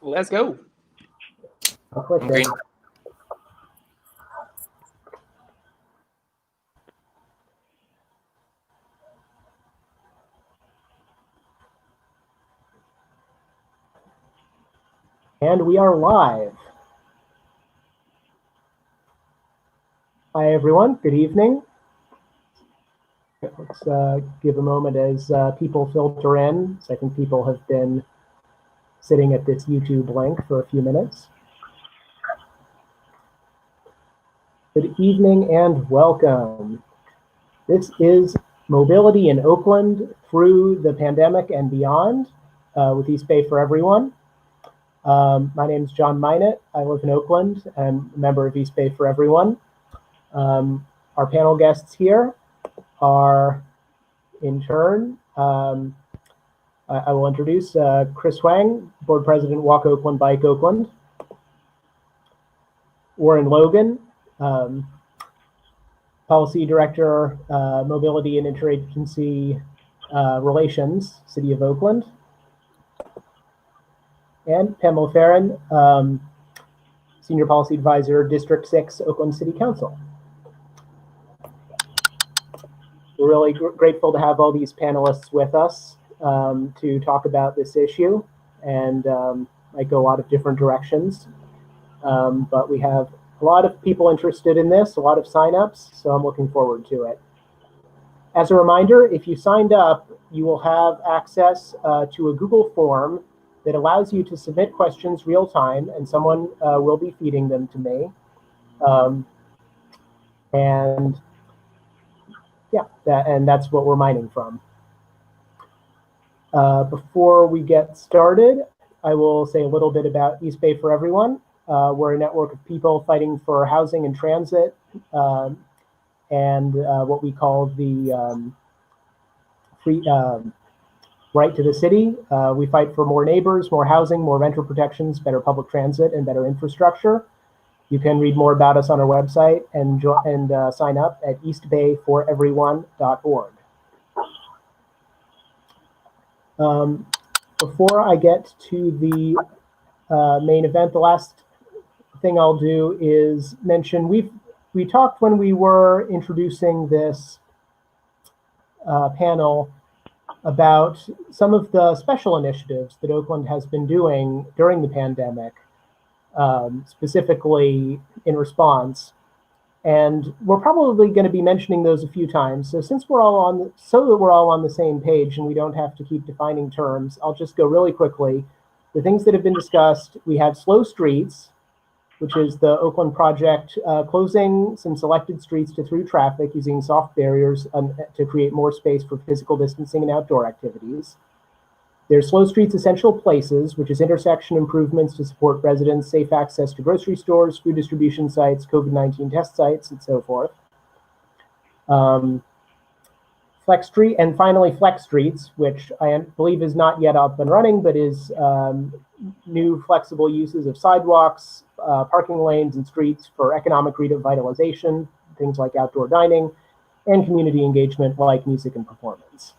Let's go. I'm green. And we are live. Hi, everyone. Good evening. Let's give a moment as people filter in. So I think people have been sitting at this YouTube link for a few minutes. Good evening and welcome. This is Mobility in Oakland through the pandemic and beyond with East Bay for Everyone. My name is John Minot. I live in Oakland. I'm a member of East Bay for Everyone. Our panel guests here are, in turn, I will introduce Chris Hwang, Board President, Walk Oakland, Bike Oakland. Warren Logan, Policy Director, Mobility and Interagency Relations, City of Oakland. And Pamela Ferran, Senior Policy Advisor, District 6, Oakland City Council. We're really grateful to have all these panelists with us to talk about this issue, and might go a lot of different directions. But we have a lot of people interested in this, a lot of signups, so I'm looking forward to it. As a reminder, if you signed up, you will have access to a Google form that allows you to submit questions real time, and someone will be feeding them to me. And yeah, that's what we're mining from. Before we get started, I will say a little bit about East Bay for Everyone. We're a network of people fighting for housing and transit, and what we call the free right to the city. We fight for more neighbors, more housing, more renter protections, better public transit, and better infrastructure. You can read more about us on our website and sign up at eastbayforeveryone.org. Before I get to the main event, the last thing I'll do is mention we talked when we were introducing this panel about some of the special initiatives that Oakland has been doing during the pandemic, specifically in response. And we're probably going to be mentioning those a few times. So since we're all on, so that we're all on the same page and we don't have to keep defining terms, I'll just go really quickly. The things that have been discussed, we have slow streets, which is the Oakland project closing some selected streets to through traffic using soft barriers to create more space for physical distancing and outdoor activities. There's Slow Streets Essential Places, which is intersection improvements to support residents' safe access to grocery stores, food distribution sites, COVID-19 test sites, and so forth. Flex Street, and finally Flex Streets, which I believe is not yet up and running, but is new flexible uses of sidewalks, parking lanes, and streets for economic revitalization, things like outdoor dining, and community engagement like music and performance.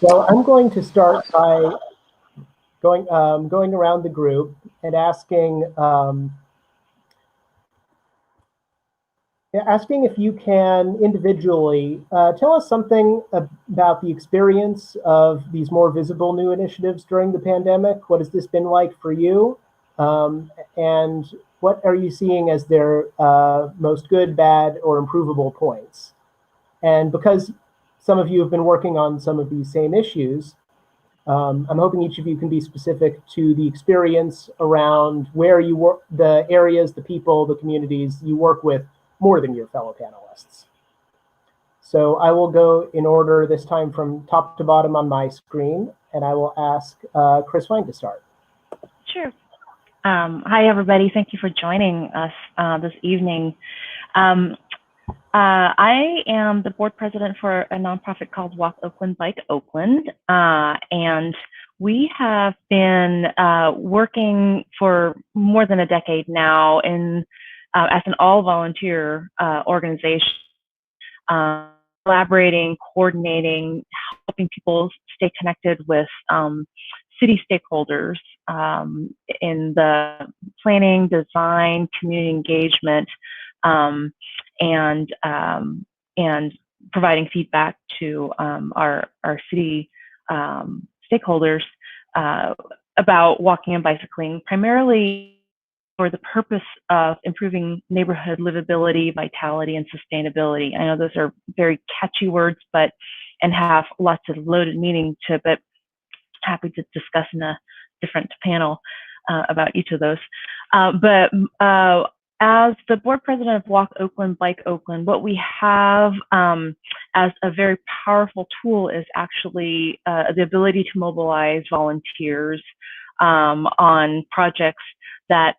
So I'm going to start by going around the group and asking if you can individually tell us something about the experience of these more visible new initiatives during the pandemic. What has this been like for you? And what are you seeing as their most good, bad, or improvable points? And because some of you have been working on some of these same issues, I'm hoping each of you can be specific to the experience around where you work, the areas, the people, the communities you work with more than your fellow panelists. So I will go in order this time from top to bottom on my screen, and I will ask Chris Hwang to start. Sure. Hi, everybody. Thank you for joining us this evening. I am the board president for a nonprofit called Walk Oakland, Bike Oakland, and we have been working for more than a decade now as an all-volunteer organization collaborating, coordinating, helping people stay connected with city stakeholders in the planning, design, community engagement, and providing feedback to our city stakeholders about walking and bicycling, primarily for the purpose of improving neighborhood livability, vitality, and sustainability. I know those are very catchy words, and have lots of loaded meaning to, but happy to discuss in a different panel about each of those. As the board president of Walk Oakland, Bike Oakland, what we have as a very powerful tool is actually the ability to mobilize volunteers on projects that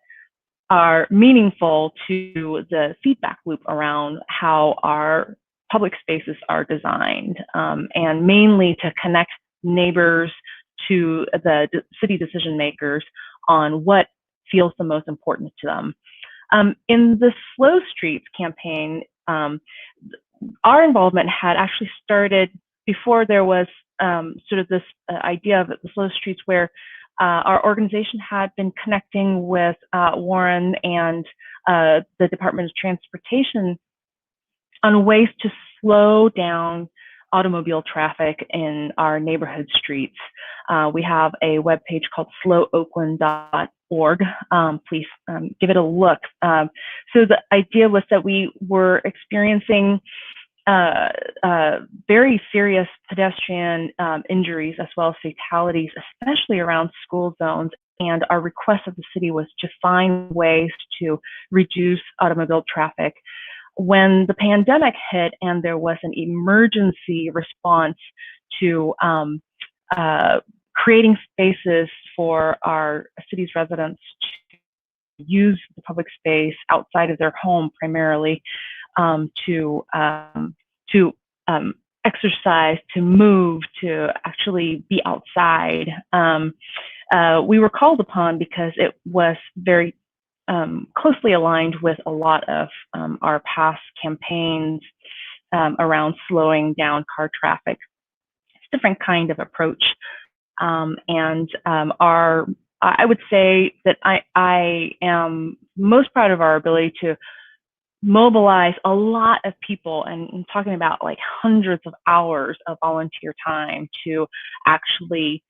are meaningful to the feedback loop around how our public spaces are designed, and mainly to connect neighbors to the city decision makers on what feels the most important to them. In the Slow Streets campaign, our involvement had actually started before there was sort of this idea of the Slow Streets, where our organization had been connecting with Warren and the Department of Transportation on ways to slow down automobile traffic in our neighborhood streets. We have a webpage called slowoakland.org. Please give it a look. So the idea was that we were experiencing very serious pedestrian injuries as well as fatalities, especially around school zones. And our request of the city was to find ways to reduce automobile traffic. When the pandemic hit and there was an emergency response to creating spaces for our city's residents to use the public space outside of their home primarily, to exercise, to move, to actually be outside, we were called upon because it was very closely aligned with a lot of our past campaigns around slowing down car traffic. It's a different kind of approach. I would say that I am most proud of our ability to mobilize a lot of people, and I'm talking about like hundreds of hours of volunteer time to actually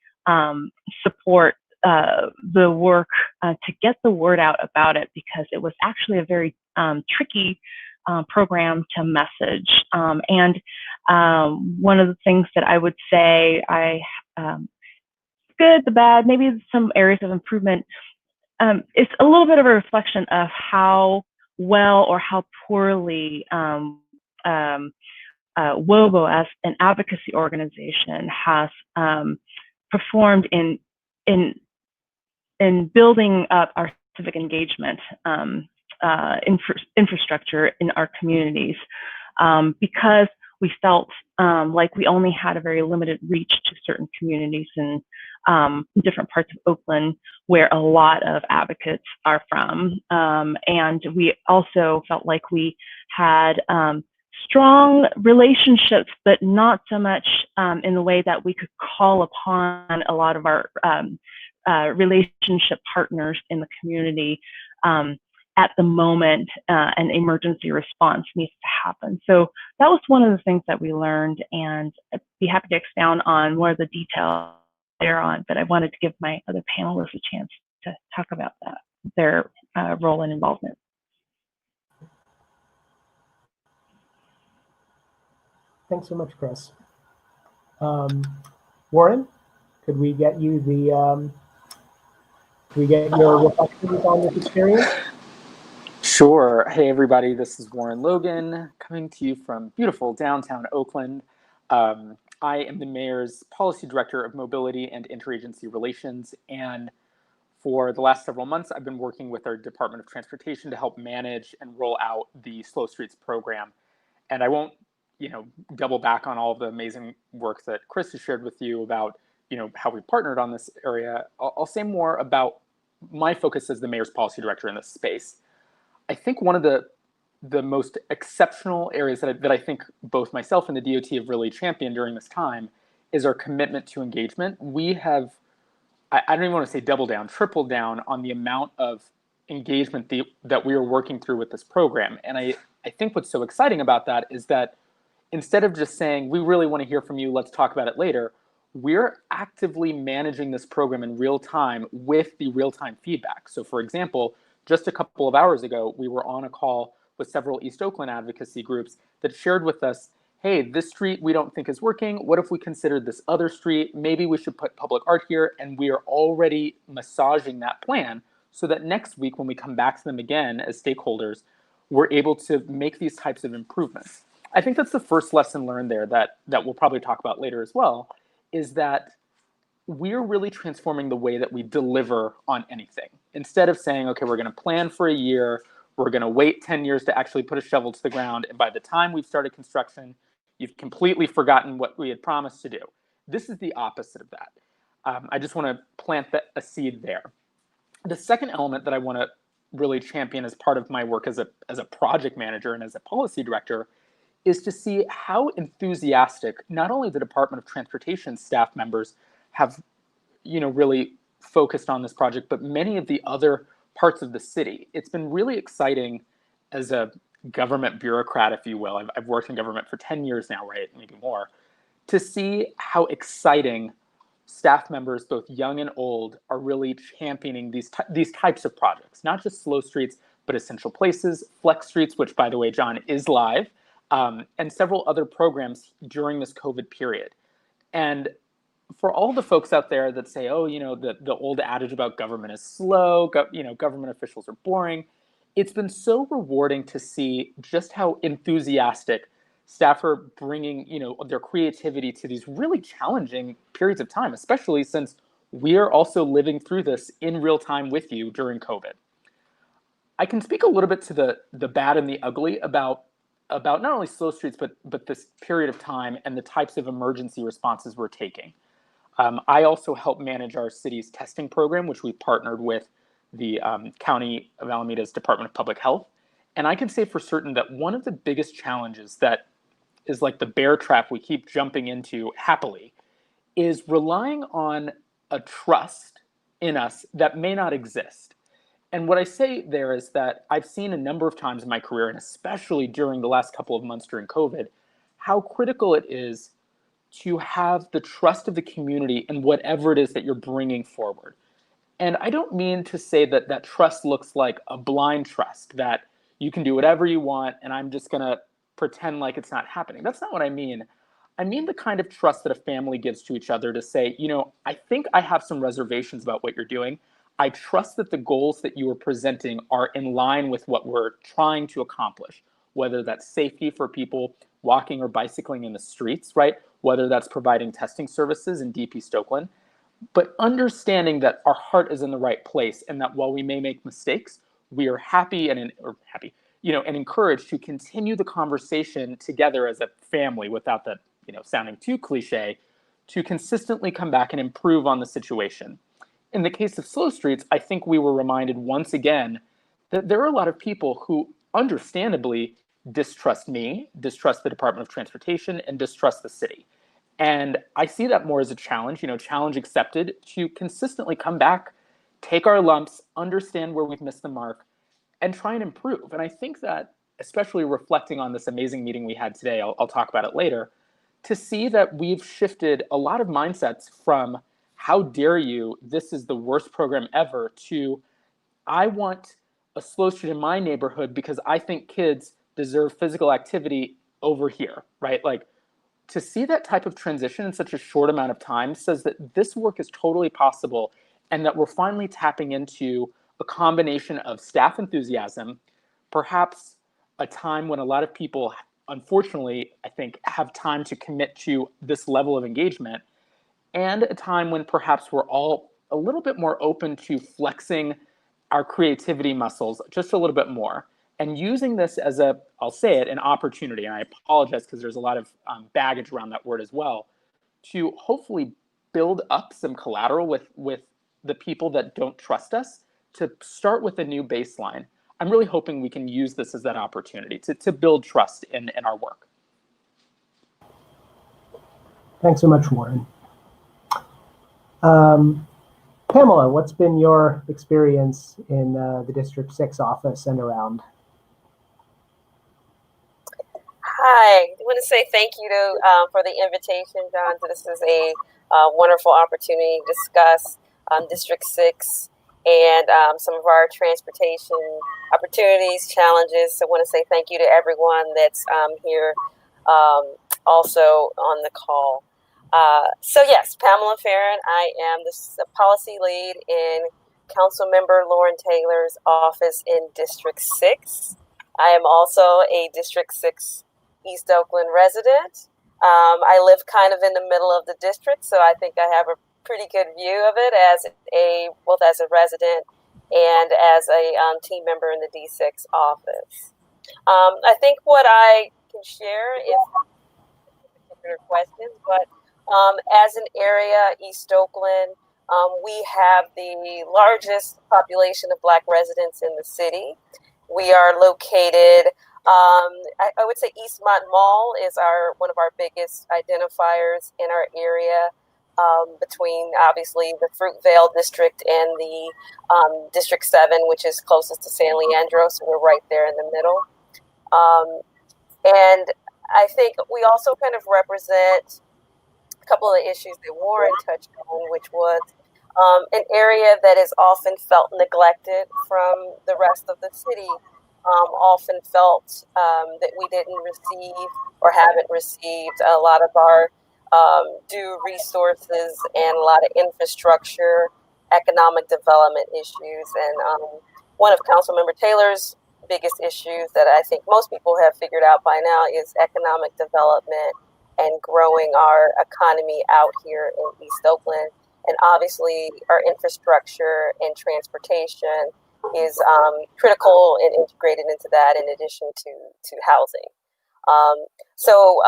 support the work to get the word out about it, because it was actually a very tricky program to message. And one of the things that I would say good, the bad, maybe some areas of improvement, it's a little bit of a reflection of how well or how poorly WOBO as an advocacy organization has performed in building up our civic engagement infrastructure in our communities, because we felt like we only had a very limited reach to certain communities in different parts of Oakland where a lot of advocates are from. And we also felt like we had strong relationships, but not so much in the way that we could call upon a lot of our relationship partners in the community at the moment an emergency response needs to happen. So that was one of the things that we learned, and I'd be happy to expound on more of the detail later on, but I wanted to give my other panelists a chance to talk about that, their role and involvement. Thanks so much, Chris. Warren, could we get you your reflections on this experience? Sure. Hey, everybody. This is Warren Logan coming to you from beautiful downtown Oakland. I am the mayor's policy director of mobility and interagency relations. And for the last several months, I've been working with our Department of Transportation to help manage and roll out the Slow Streets program. And I won't, double back on all of the amazing work that Chris has shared with you about, how we partnered on this area. I'll say more about my focus as the mayor's policy director in this space. I think one of the the most exceptional areas that I think both myself and the DOT have really championed during this time is our commitment to engagement. We have, I don't even want to say double down, triple down on the amount of engagement that we are working through with this program. And I think what's so exciting about that is that instead of just saying, we really want to hear from you, let's talk about it later, we're actively managing this program in real time with the real-time feedback. So for example, just a couple of hours ago, we were on a call with several East Oakland advocacy groups that shared with us, hey, this street we don't think is working. What if we considered this other street? Maybe we should put public art here. And we are already massaging that plan so that next week when we come back to them again as stakeholders, we're able to make these types of improvements. I think that's the first lesson learned there that we'll probably talk about later as well, is that we're really transforming the way that we deliver on anything. Instead of saying, okay, we're going to plan for a year, we're going to wait 10 years to actually put a shovel to the ground, and by the time we've started construction, you've completely forgotten what we had promised to do. This is the opposite of that. I just want to plant a seed there. The second element that I want to really champion as part of my work as a project manager and as a policy director is to see how enthusiastic not only the Department of Transportation staff members have, really focused on this project, but many of the other parts of the city. It's been really exciting as a government bureaucrat, if you will. I've worked in government for 10 years now, right? Maybe more, to see how exciting staff members, both young and old, are really championing these types of projects, not just slow streets, but essential places, flex streets, which by the way, John, is live, and several other programs during this COVID period. And for all the folks out there that say, oh, the old adage about government is slow, government officials are boring, it's been so rewarding to see just how enthusiastic staff are bringing, their creativity to these really challenging periods of time, especially since we are also living through this in real time with you during COVID. I can speak a little bit to the bad and the ugly about not only slow streets, but this period of time and the types of emergency responses we're taking. I also help manage our city's testing program, which we partnered with the County of Alameda's Department of Public Health. And I can say for certain that one of the biggest challenges that is like the bear trap we keep jumping into happily is relying on a trust in us that may not exist. And what I say there is that I've seen a number of times in my career, and especially during the last couple of months during COVID, how critical it is to have the trust of the community in whatever it is that you're bringing forward. And I don't mean to say that that trust looks like a blind trust, that you can do whatever you want and I'm just going to pretend like it's not happening. That's not what I mean. I mean the kind of trust that a family gives to each other to say, I think I have some reservations about what you're doing. I trust that the goals that you are presenting are in line with what we're trying to accomplish, whether that's safety for people walking or bicycling in the streets, right? Whether that's providing testing services in DP Stokeland, but understanding that our heart is in the right place and that while we may make mistakes, we are happy and encouraged to continue the conversation together as a family without that, sounding too cliche, to consistently come back and improve on the situation. In the case of slow streets, I think we were reminded once again that there are a lot of people who understandably distrust me, distrust the Department of Transportation, and distrust the city. And I see that more as a challenge, challenge accepted, to consistently come back, take our lumps, understand where we've missed the mark, and try and improve. And I think that, especially reflecting on this amazing meeting we had today, I'll talk about it later, to see that we've shifted a lot of mindsets from how dare you, this is the worst program ever, to I want a slow street in my neighborhood because I think kids deserve physical activity over here, right? Like, to see that type of transition in such a short amount of time says that this work is totally possible and that we're finally tapping into a combination of staff enthusiasm, perhaps a time when a lot of people, unfortunately, I think, have time to commit to this level of engagement, and a time when perhaps we're all a little bit more open to flexing our creativity muscles just a little bit more and using this as I'll say it, an opportunity, and I apologize because there's a lot of baggage around that word as well, to hopefully build up some collateral with the people that don't trust us, to start with a new baseline. I'm really hoping we can use this as that opportunity to build trust in our work. Thanks so much, Warren. Pamela, what's been your experience in the District 6 office and around? Hi, I want to say thank you for the invitation, John. This is a wonderful opportunity to discuss District 6 and some of our transportation opportunities, challenges. So I want to say thank you to everyone that's here also on the call. So yes, Pamela Ferran, I am the policy lead in Councilmember Lauren Taylor's office in District 6. I am also a District 6 East Oakland resident. I live kind of in the middle of the district, so I think I have a pretty good view of it both as a resident and as a team member in the D6 office. I think what I can share is particular questions, but as an area, East Oakland, we have the largest population of Black residents in the city. We are located, I would say Eastmont Mall is one of our biggest identifiers in our area, between obviously the Fruitvale district and the District 7, which is closest to San Leandro, so we're right there in the middle. And I think we also kind of represent a couple of issues that Warren touched on, which was an area that is often felt neglected from the rest of the city, often felt that we didn't receive or haven't received a lot of our due resources and a lot of infrastructure, economic development issues. And one of Councilmember Taylor's biggest issues that I think most people have figured out by now is economic development and growing our economy out here in East Oakland. And obviously our infrastructure and transportation is critical and integrated into that in addition to housing. So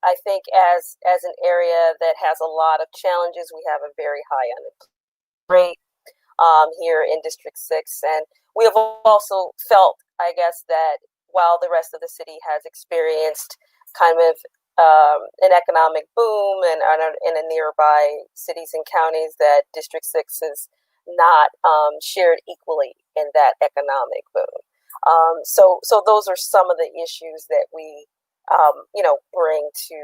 I think as an area that has a lot of challenges, we have a very high unemployment rate here in District 6. And we have also felt, I guess, that while the rest of the city has experienced kind of an economic boom and in a nearby cities and counties, that District 6 is not shared equally in that economic boom. So those are some of the issues that we bring to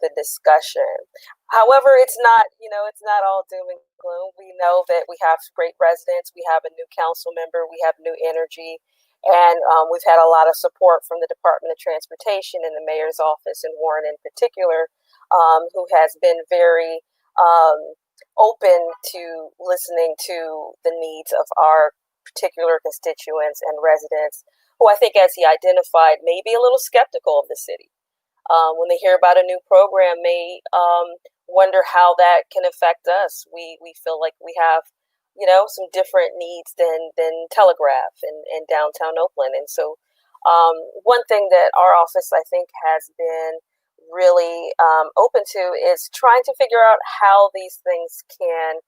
the discussion. However, it's not all doom and gloom. We know that we have great residents. We have a new council member. We have new energy. And we've had a lot of support from the Department of Transportation and the mayor's office, and Warren in particular, who has been very open to listening to the needs of our particular constituents and residents, who I think, as he identified, may be a little skeptical of the city. When they hear about a new program, may wonder how that can affect us. We feel like we have some different needs than Telegraph and downtown Oakland. And so one thing that our office, I think, has been really open to is trying to figure out how these things can,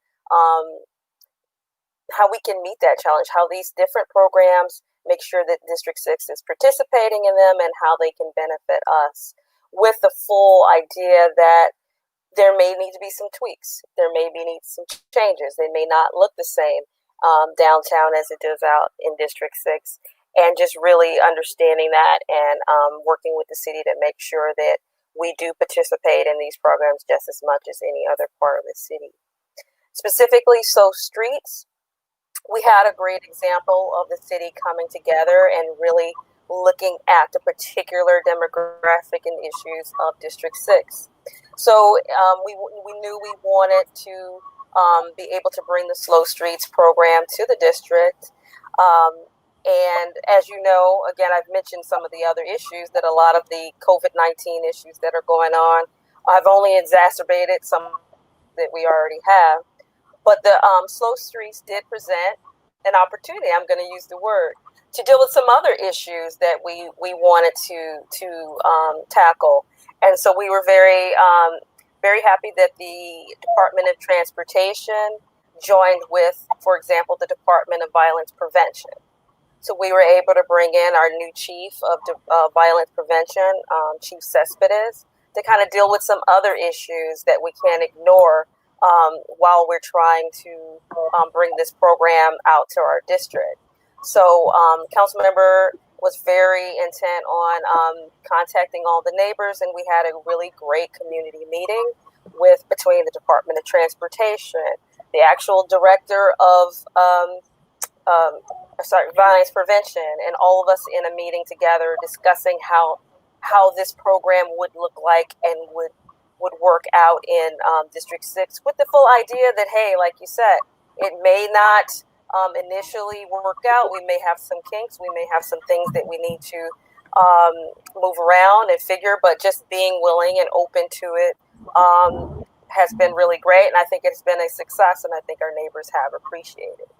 how we can meet that challenge, how these different programs make sure that District 6 is participating in them and how they can benefit us, with the full idea that there may need to be some tweaks. There may need some changes. They may not look the same downtown as it does out in District 6. And just really understanding that and working with the city to make sure that we do participate in these programs just as much as any other part of the city. Specifically, so streets, we had a great example of the city coming together and really looking at the particular demographic and issues of District 6. So we knew we wanted to be able to bring the Slow Streets program to the district. And as you know, again, I've mentioned some of the other issues, that a lot of the COVID-19 issues that are going on have only exacerbated some that we already have. But the Slow Streets did present an opportunity, I'm going to use the word, to deal with some other issues that we wanted to tackle. And so we were very happy that the Department of Transportation joined with, for example, the Department of Violence Prevention. So we were able to bring in our new chief of violence prevention, Chief Cespedes, to kind of deal with some other issues that we can't ignore while we're trying to bring this program out to our district. So council member was very intent on contacting all the neighbors, and we had a really great community meeting between the Department of Transportation, the actual director of violence prevention, and all of us in a meeting together discussing how this program would look like and would work out in District 6, with the full idea that, hey, like you said, it may not initially work out. We may have some kinks. We may have some things that we need to move around and figure, but just being willing and open to it has been really great. And I think it's been a success, and I think our neighbors have appreciated it.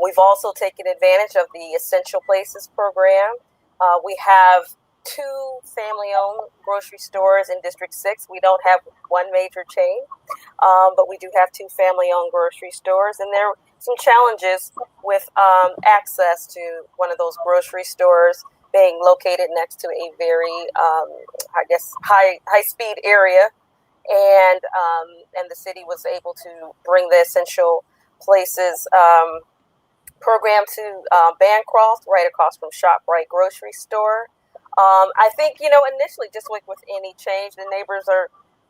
We've also taken advantage of the Essential Places program. We have 2 family-owned grocery stores in District 6. We don't have one major chain, but we do have 2 family-owned grocery stores, and there are some challenges with access to one of those grocery stores being located next to a very, high-speed area, and the city was able to bring the Essential Places program to Bancroft, right across from ShopRite grocery store. I think, initially, just like with any change, the neighbors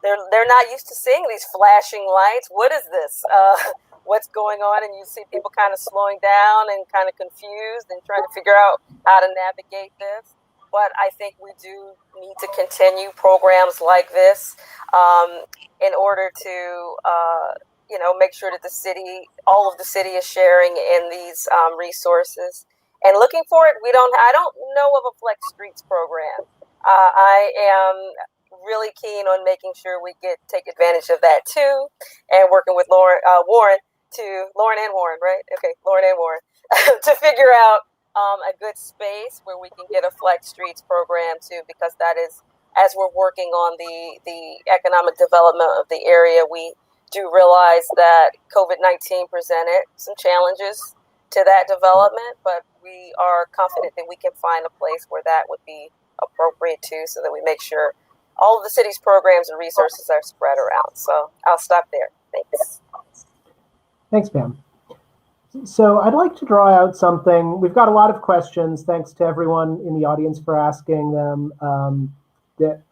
they're not used to seeing these flashing lights. What is this? What's going on? And you see people kind of slowing down and kind of confused and trying to figure out how to navigate this. But I think we do need to continue programs like this in order to make sure that all of the city is sharing in these resources. And looking forward, I don't know of a Flex Streets program. I am really keen on making sure we take advantage of that too, and working with Lauren and Warren, right? Okay, Lauren and Warren, to figure out a good space where we can get a Flex Streets program too, because that is, as we're working on the economic development of the area, we do realize that COVID-19 presented some challenges to that development, but we are confident that we can find a place where that would be appropriate too, so that we make sure all of the city's programs and resources are spread around. So I'll stop there. Thanks. Thanks, Pam. So I'd like to draw out something. We've got a lot of questions. Thanks to everyone in the audience for asking them.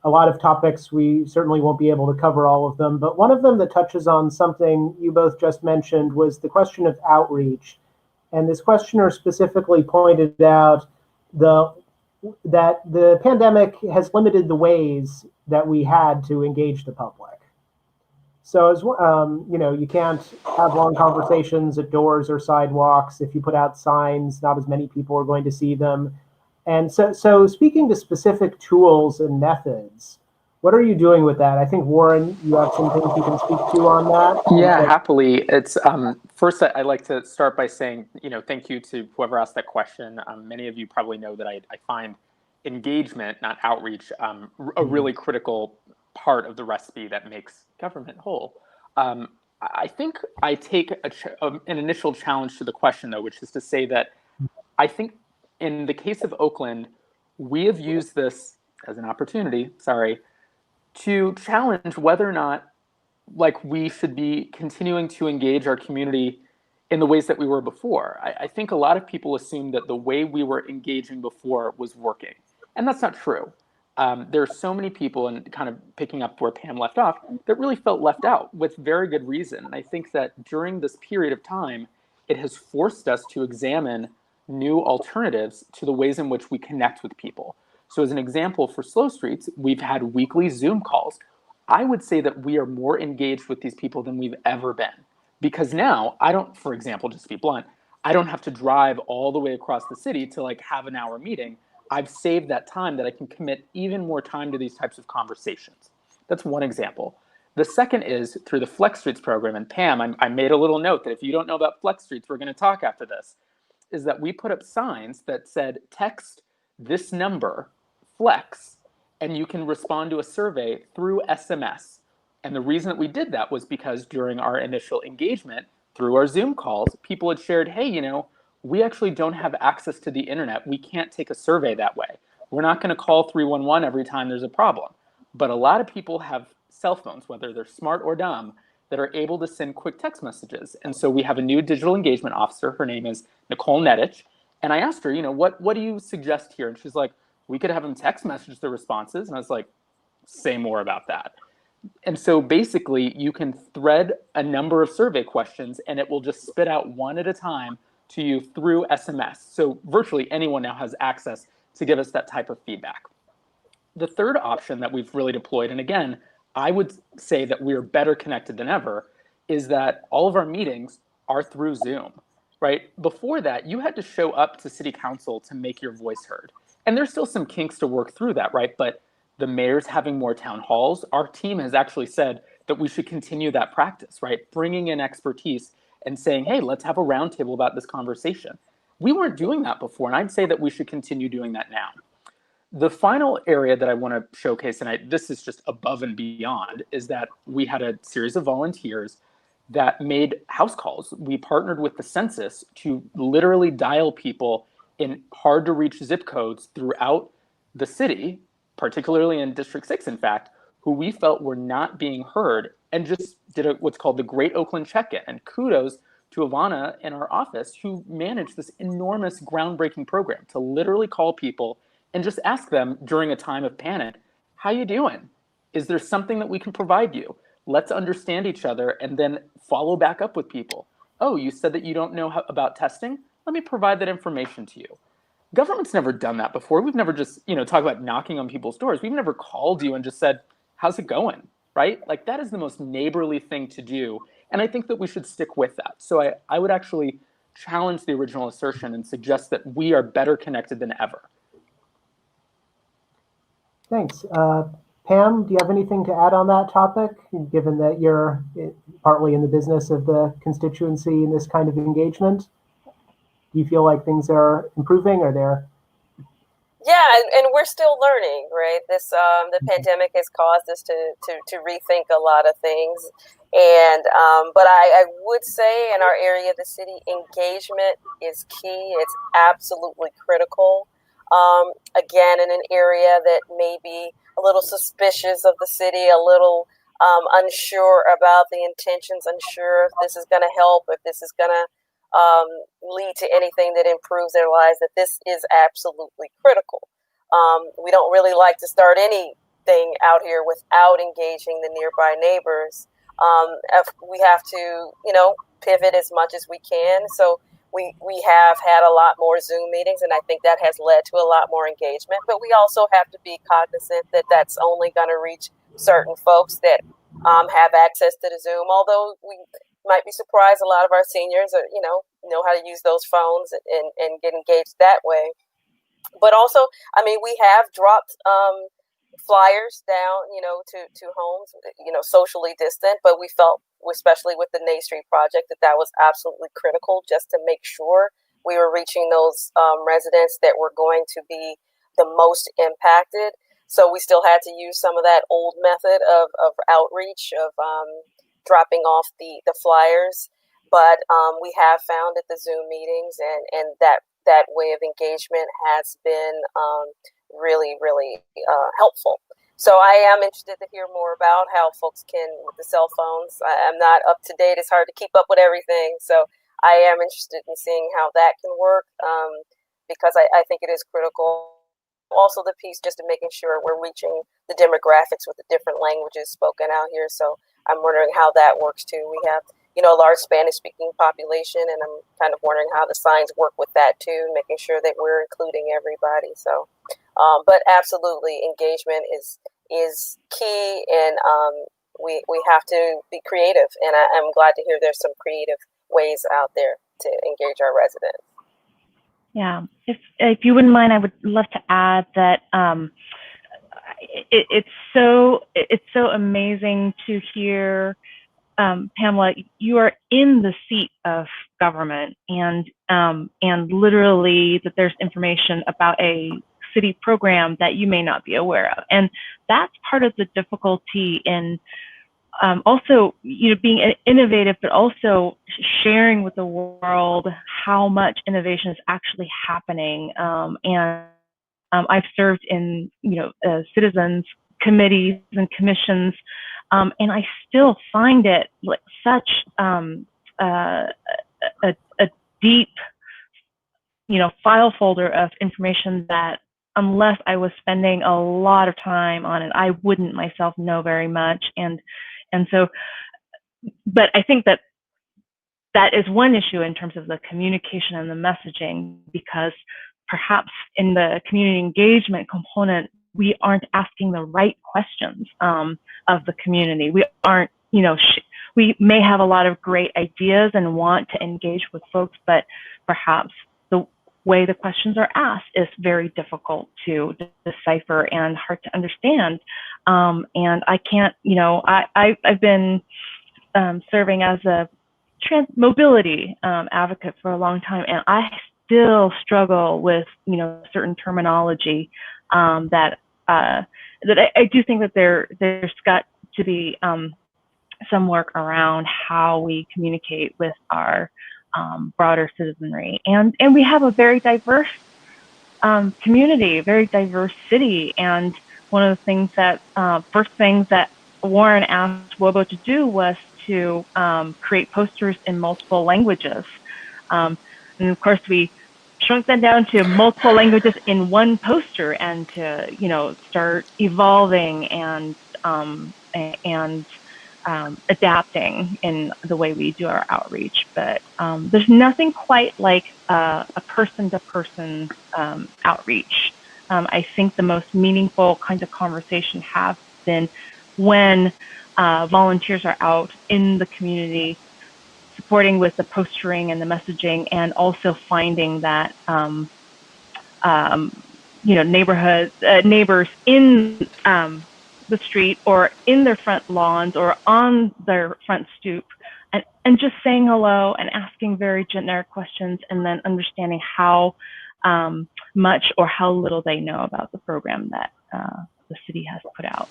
A lot of topics, we certainly won't be able to cover all of them, but one of them that touches on something you both just mentioned was the question of outreach. And this questioner specifically pointed out that the pandemic has limited the ways that we had to engage the public. So as you can't have long conversations at doors or sidewalks. If you put out signs, not as many people are going to see them. And so speaking to specific tools and methods, what are you doing with that? I think, Warren, you have some things you can speak to on that. Yeah, happily. It's first, I'd like to start by saying, thank you to whoever asked that question. Many of you probably know that I find engagement, not outreach, a really critical part of the recipe that makes government whole. I think I take an initial challenge to the question, though, which is to say that I think in the case of Oakland, we have used this as an opportunity, to challenge whether or not we should be continuing to engage our community in the ways that we were before. I think a lot of people assume that the way we were engaging before was working, and that's not true. There are so many people, and kind of picking up where Pam left off, that really felt left out with very good reason. And I think that during this period of time, it has forced us to examine new alternatives to the ways in which we connect with people. So as an example, for Slow Streets, we've had weekly Zoom calls. I would say that we are more engaged with these people than we've ever been. Because now, for example, just to be blunt, I don't have to drive all the way across the city to have an hour meeting. I've saved that time that I can commit even more time to these types of conversations. That's one example. The second is through the Flex Streets program. And Pam, I made a little note that if you don't know about Flex Streets, we're going to talk after this, is that we put up signs that said, text this number, Flex, and you can respond to a survey through SMS. And the reason that we did that was because during our initial engagement, through our Zoom calls, people had shared, hey, we actually don't have access to the internet. We can't take a survey that way. We're not going to call 311 every time there's a problem. But a lot of people have cell phones, whether they're smart or dumb, that are able to send quick text messages. And so we have a new digital engagement officer. Her name is Nicole Nedich. And I asked her, what do you suggest here? And she's like, we could have them text message the responses. And I was like, say more about that. And so basically, you can thread a number of survey questions, and it will just spit out one at a time to you through SMS. So virtually anyone now has access to give us that type of feedback. The third option that we've really deployed, and again, I would say that we're better connected than ever, is that all of our meetings are through Zoom, right? Before that, you had to show up to city council to make your voice heard. And there's still some kinks to work through that, right? But the mayor's having more town halls. Our team has actually said that we should continue that practice, right? Bringing in expertise and saying, hey, let's have a roundtable about this conversation. We weren't doing that before, and I'd say that we should continue doing that now. The final area that I want to showcase, and this is just above and beyond, is that we had a series of volunteers that made house calls. We partnered with the census to literally dial people in hard to reach zip codes throughout the city, particularly in District 6, in fact, who we felt were not being heard, and just did what's called the Great Oakland Check-In. And kudos to Ivana in our office, who managed this enormous groundbreaking program to literally call people and just ask them during a time of panic, how you doing? Is there something that we can provide you? Let's understand each other and then follow back up with people. Oh, you said that you don't know about testing? Let me provide that information to you. Government's never done that before. We've never just, talk about knocking on people's doors. We've never called you and just said, how's it going, right? Like, that is the most neighborly thing to do. And I think that we should stick with that. So I would actually challenge the original assertion and suggest that we are better connected than ever. Thanks. Pam, do you have anything to add on that topic, given that you're partly in the business of the constituency in this kind of engagement? Do you feel like things are improving, or they're? Yeah, and we're still learning, right? This the pandemic has caused us to rethink a lot of things, and but I would say in our area of the city, engagement is key. It's absolutely critical. Again, in an area that may be a little suspicious of the city, a little unsure about the intentions, unsure if this is going to help, if this is going to lead to anything that improves their lives, that this is absolutely critical. We don't really like to start anything out here without engaging the nearby neighbors. We have to, pivot as much as we can. So we have had a lot more Zoom meetings, and I think that has led to a lot more engagement. But we also have to be cognizant that that's only going to reach certain folks that have access to the Zoom. Although we might be surprised, a lot of our seniors are, know how to use those phones and get engaged that way. But also, we have dropped flyers down, to homes, socially distant, but we felt, especially with the Nay Street project, that was absolutely critical just to make sure we were reaching those residents that were going to be the most impacted. So we still had to use some of that old method of outreach, of dropping off the flyers. But we have found at the Zoom meetings and that way of engagement has been really, really helpful. So I am interested to hear more about how folks can, with the cell phones. I'm not up to date. It's hard to keep up with everything. So I am interested in seeing how that can work, because I think it is critical. Also, the piece just to making sure we're reaching the demographics with the different languages spoken out here. So I'm wondering how that works too. We have, a large Spanish-speaking population, and I'm kind of wondering how the signs work with that too, making sure that we're including everybody. So, but absolutely, engagement is key, and we have to be creative. And I'm glad to hear there's some creative ways out there to engage our residents. Yeah, if you wouldn't mind, I would love to add that it's so amazing to hear, Pamela, you are in the seat of government, and literally that there's information about a city program that you may not be aware of, and that's part of the difficulty in also being innovative, but also sharing with the world how much innovation is actually happening. I've served in, citizens committees and commissions, and I still find it like such a deep, file folder of information that unless I was spending a lot of time on it, I wouldn't myself know very much. And so, but I think that is one issue in terms of the communication and the messaging, because perhaps in the community engagement component, we aren't asking the right questions of the community. We aren't, we may have a lot of great ideas and want to engage with folks, but perhaps the way the questions are asked is very difficult to decipher and hard to understand. And I can't, I've been serving as a mobility advocate for a long time, and I still struggle with certain terminology that I do think that there's got to be some work around how we communicate with our broader citizenry, and we have a very diverse community, very diverse city. And one of the things that first things that Warren asked Wobo to do was to create posters in multiple languages. And of course, we shrunk that down to multiple languages in one poster, and to, start evolving and adapting in the way we do our outreach. But there's nothing quite like a person-to-person outreach. I think the most meaningful kinds of conversation have been when volunteers are out in the community supporting with the postering and the messaging, and also finding that neighbors in the street or in their front lawns or on their front stoop, and just saying hello and asking very generic questions, and then understanding how much or how little they know about the program that the city has put out.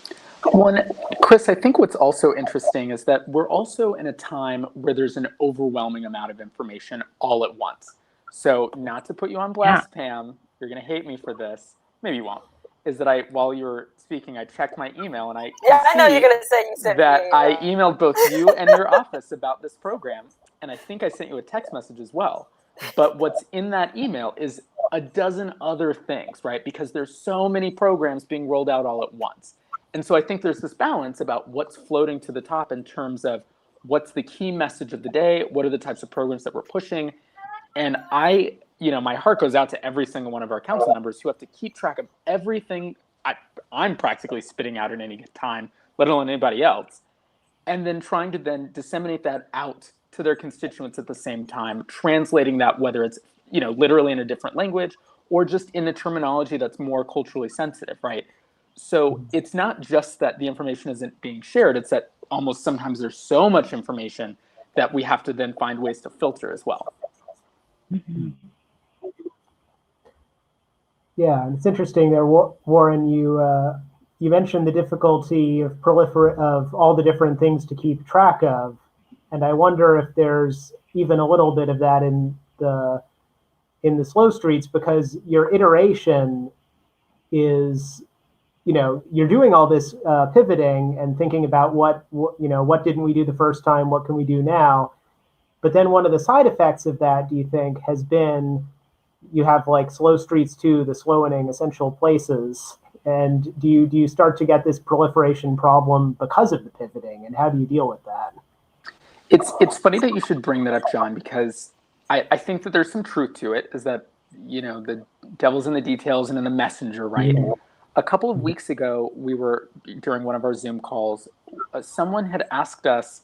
Chris, I think what's also interesting is that we're also in a time where there's an overwhelming amount of information all at once. So not to put you on blast, Pam, you're going to hate me for this. Maybe you won't. Is that while you were speaking, I checked my email, and I know you're going to say you sent that me I emailed both you and your office about this program, and I think I sent you a text message as well. But what's in that email is a dozen other things, right? Because there's so many programs being rolled out all at once. And so I think there's this balance about what's floating to the top in terms of what's the key message of the day, what are the types of programs that we're pushing. And my heart goes out to every single one of our council members who have to keep track of everything I'm practically spitting out at any time, let alone anybody else. And then trying to then disseminate that out to their constituents at the same time, translating that, whether it's, literally in a different language or just in a terminology that's more culturally sensitive, right? So it's not just that the information isn't being shared, it's that almost sometimes there's so much information that we have to then find ways to filter as well. Mm-hmm. Yeah, it's interesting there, Warren, you mentioned the difficulty of of all the different things to keep track of. And I wonder if there's even a little bit of that in the slow streets, because your iteration is, you're doing all this pivoting and thinking about what didn't we do the first time, what can we do now? But then one of the side effects of that, do you think, has been you have like slow streets too, the slowing essential places, and do you start to get this proliferation problem because of the pivoting, and how do you deal with that? It's funny that you should bring that up, John, because I think that there's some truth to it, is that, the devil's in the details and in the messenger, right? Yeah. A couple of weeks ago, during one of our Zoom calls, someone had asked us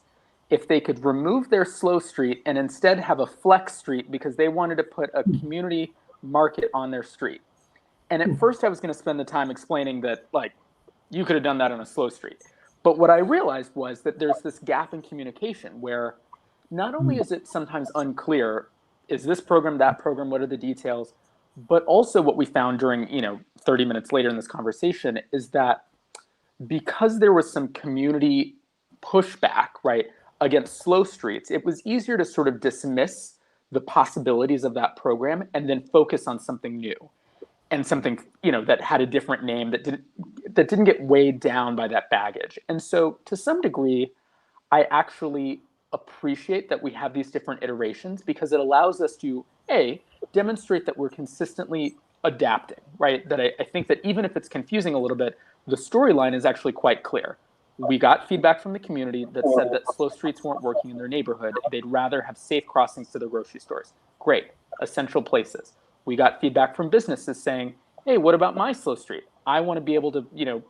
if they could remove their slow street and instead have a flex street because they wanted to put a community market on their street. And at first I was going to spend the time explaining that, like, you could have done that on a slow street. But what I realized was that there's this gap in communication where not only is it sometimes unclear, is this program, that program, what are the details, but also what we found during, 30 minutes later in this conversation is that because there was some community pushback, right, against slow streets, it was easier to sort of dismiss the possibilities of that program and then focus on something new and something, that had a different name that didn't get weighed down by that baggage. And so to some degree, I actually appreciate that we have these different iterations because it allows us to, demonstrate that we're consistently adapting, right? That I think that even if it's confusing a little bit, the storyline is actually quite clear. We got feedback from the community that said that slow streets weren't working in their neighborhood. They'd rather have safe crossings to the grocery stores. Great, essential places. We got feedback from businesses saying, hey, what about my slow street? I want to be able to,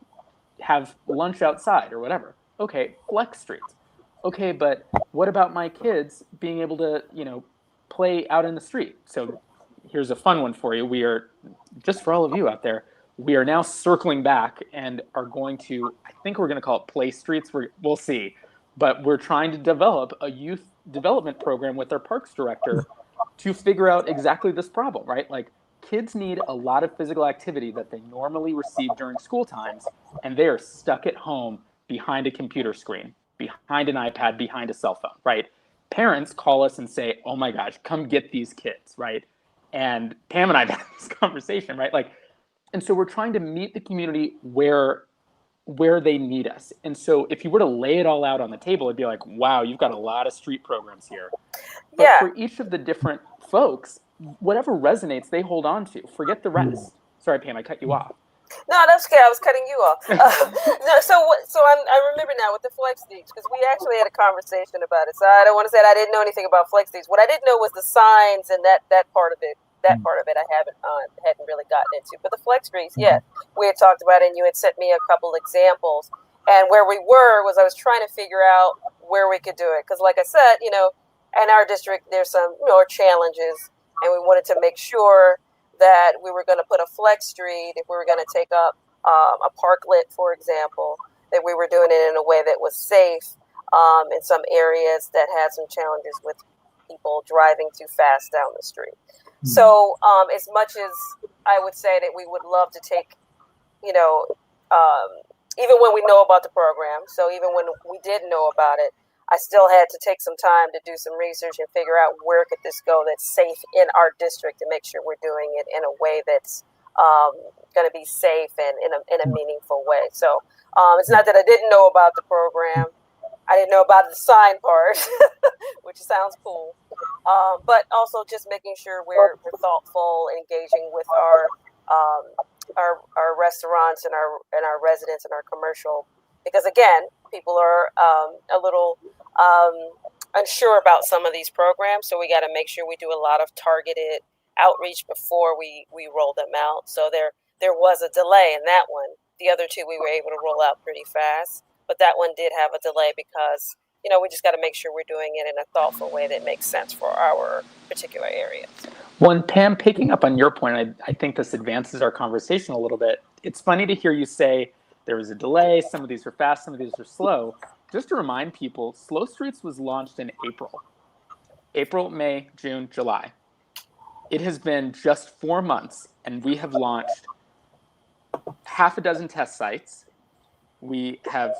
have lunch outside or whatever. Okay, flex streets. Okay, but what about my kids being able to, play out in the street? So here's a fun one for you. We are, just for all of you out there, we are now circling back and are going to, I think we're going to call it play streets. We'll see. But we're trying to develop a youth development program with our parks director to figure out exactly this problem, right? Like, kids need a lot of physical activity that they normally receive during school times, and they are stuck at home behind a computer screen, behind an iPad, behind a cell phone, right? Parents call us and say, oh my gosh, come get these kids, right? And Pam and I have had this conversation, right? Like, and so we're trying to meet the community where they need us. And so if you were to lay it all out on the table, it'd be like, wow, you've got a lot of street programs here. But for each of the different folks, whatever resonates, they hold on to. Forget the rest. Sorry, Pam, I cut you off. No, that's okay. I was cutting you off. I remember now with the flex streets, because we actually had a conversation about it. So I don't want to say that I didn't know anything about flex streets. What I didn't know was the signs and that part of it. That part of it I hadn't really gotten into. But the flex streets, yeah, we had talked about it, and you had sent me a couple examples. And where we were was I was trying to figure out where we could do it, because like I said, in our district there's some more challenges, and we wanted to make sure that we were going to put a flex street, if we were going to take up a parklet, for example, that we were doing it in a way that was safe in some areas that had some challenges with people driving too fast down the street. Mm-hmm. So as much as I would say that we would love to take, even when we know about the program, so even when we didn't know about it, I still had to take some time to do some research and figure out where could this go that's safe in our district, and make sure we're doing it in a way that's going to be safe and in a meaningful way. So it's not that I didn't know about the program. I didn't know about the sign part, which sounds cool. But also just making sure we're thoughtful, engaging with our restaurants and our residents and our commercial, because again, people are a little unsure about some of these programs, so we got to make sure we do a lot of targeted outreach before we roll them out. So there was a delay in that one. The other two we were able to roll out pretty fast, but that one did have a delay because we just got to make sure we're doing it in a thoughtful way that makes sense for our particular area. Well, and Pam, picking up on your point, I think this advances our conversation a little bit. It's funny to hear you say there was a delay, some of these are fast, some of these are slow. Just to remind people, Slow Streets was launched in April, May, June, July. It has been just 4 months, and we have launched half a dozen test sites. We have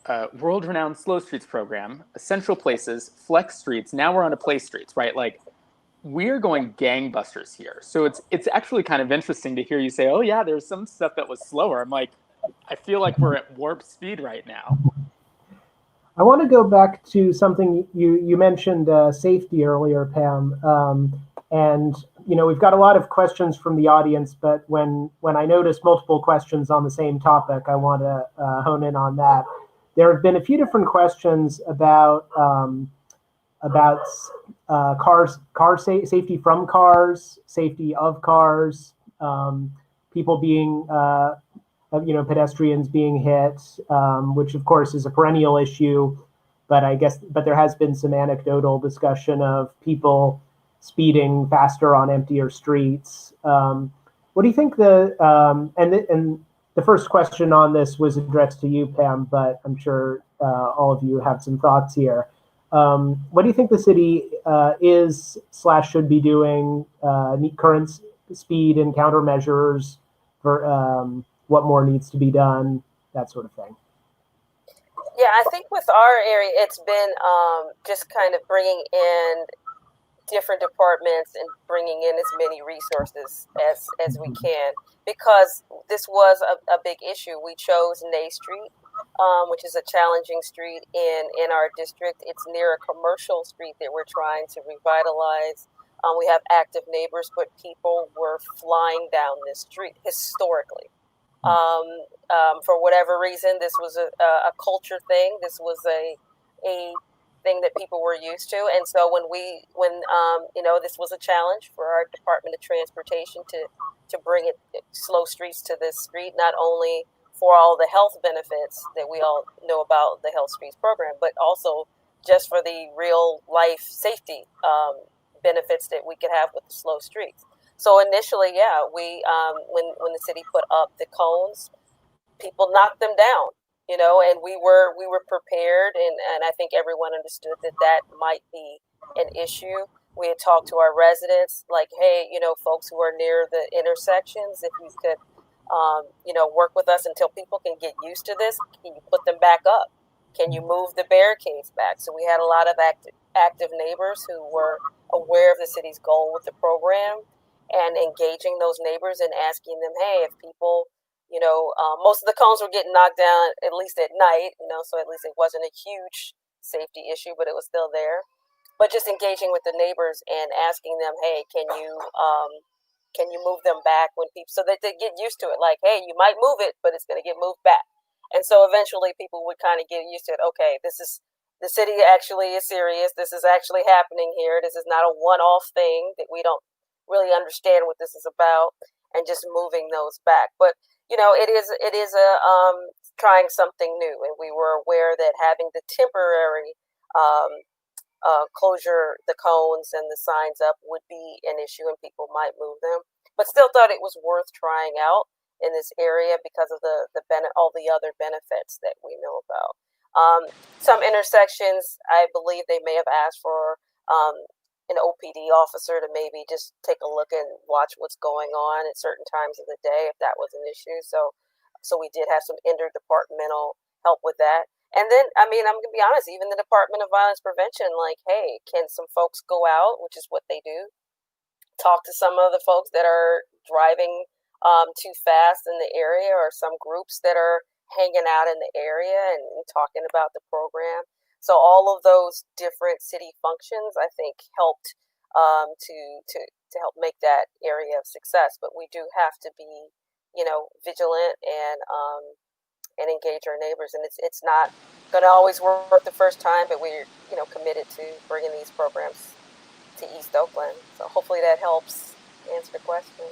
a world-renowned Slow Streets program, essential places, flex streets. Now we're on to play streets, right? Like, we're going gangbusters here. So it's actually kind of interesting to hear you say, oh yeah, there's some stuff that was slower. I'm like, I feel like we're at warp speed right now. I want to go back to something you mentioned, safety earlier, Pam. And we've got a lot of questions from the audience, but when I notice multiple questions on the same topic, I want to hone in on that. There have been a few different questions about safety from cars, safety of cars, people being pedestrians being hit, which of course is a perennial issue, but there has been some anecdotal discussion of people speeding faster on emptier streets. What do you think and the first question on this was addressed to you, Pam, but I'm sure all of you have some thoughts here. What do you think the city is/should be doing, current speed and countermeasures for what more needs to be done, that sort of thing? Yeah, I think with our area, it's been just kind of bringing in different departments and bringing in as many resources as we can, because this was a big issue. We chose Nay Street, which is a challenging street in our district. It's near a commercial street that we're trying to revitalize. We have active neighbors, but people were flying down this street historically. For whatever reason, this was a culture thing. This was a thing that people were used to, and so when this was a challenge for our Department of Transportation to bring it slow streets to this street, not only for all the health benefits that we all know about the Health Streets program, but also just for the real life safety benefits that we could have with the slow streets. So initially, yeah, we when the city put up the cones, people knocked them down, and we were prepared, and I think everyone understood that that might be an issue. We had talked to our residents, like, hey, folks who are near the intersections, if you could, work with us until people can get used to this. Can you put them back up? Can you move the barricades back? So we had a lot of active neighbors who were aware of the city's goal with the program, and engaging those neighbors and asking them, hey, if people, most of the cones were getting knocked down at least at night, so at least it wasn't a huge safety issue, but it was still there. But just engaging with the neighbors and asking them, hey, can you move them back when people, so that they get used to it, like, hey, you might move it, but it's going to get moved back. And so eventually people would kind of get used to it. Okay, this is, the city actually is serious. This is actually happening here. This is not a one-off thing that we don't really understand what this is about, and just moving those back. But it is a trying something new, and we were aware that having the temporary closure, the cones and the signs up, would be an issue, and people might move them. But still thought it was worth trying out in this area because of all the other benefits that we know about. Some intersections, I believe they may have asked for an OPD officer to maybe just take a look and watch what's going on at certain times of the day, if that was an issue. So we did have some interdepartmental help with that. And then, I mean, I'm going to be honest, even the Department of Violence Prevention, like, hey, can some folks go out, which is what they do, talk to some of the folks that are driving too fast in the area, or some groups that are hanging out in the area and talking about the program. So all of those different city functions, I think, helped to help make that area a success. But we do have to be, vigilant and engage our neighbors. And it's not going to always work the first time, but we're committed to bringing these programs to East Oakland. So hopefully that helps answer the question.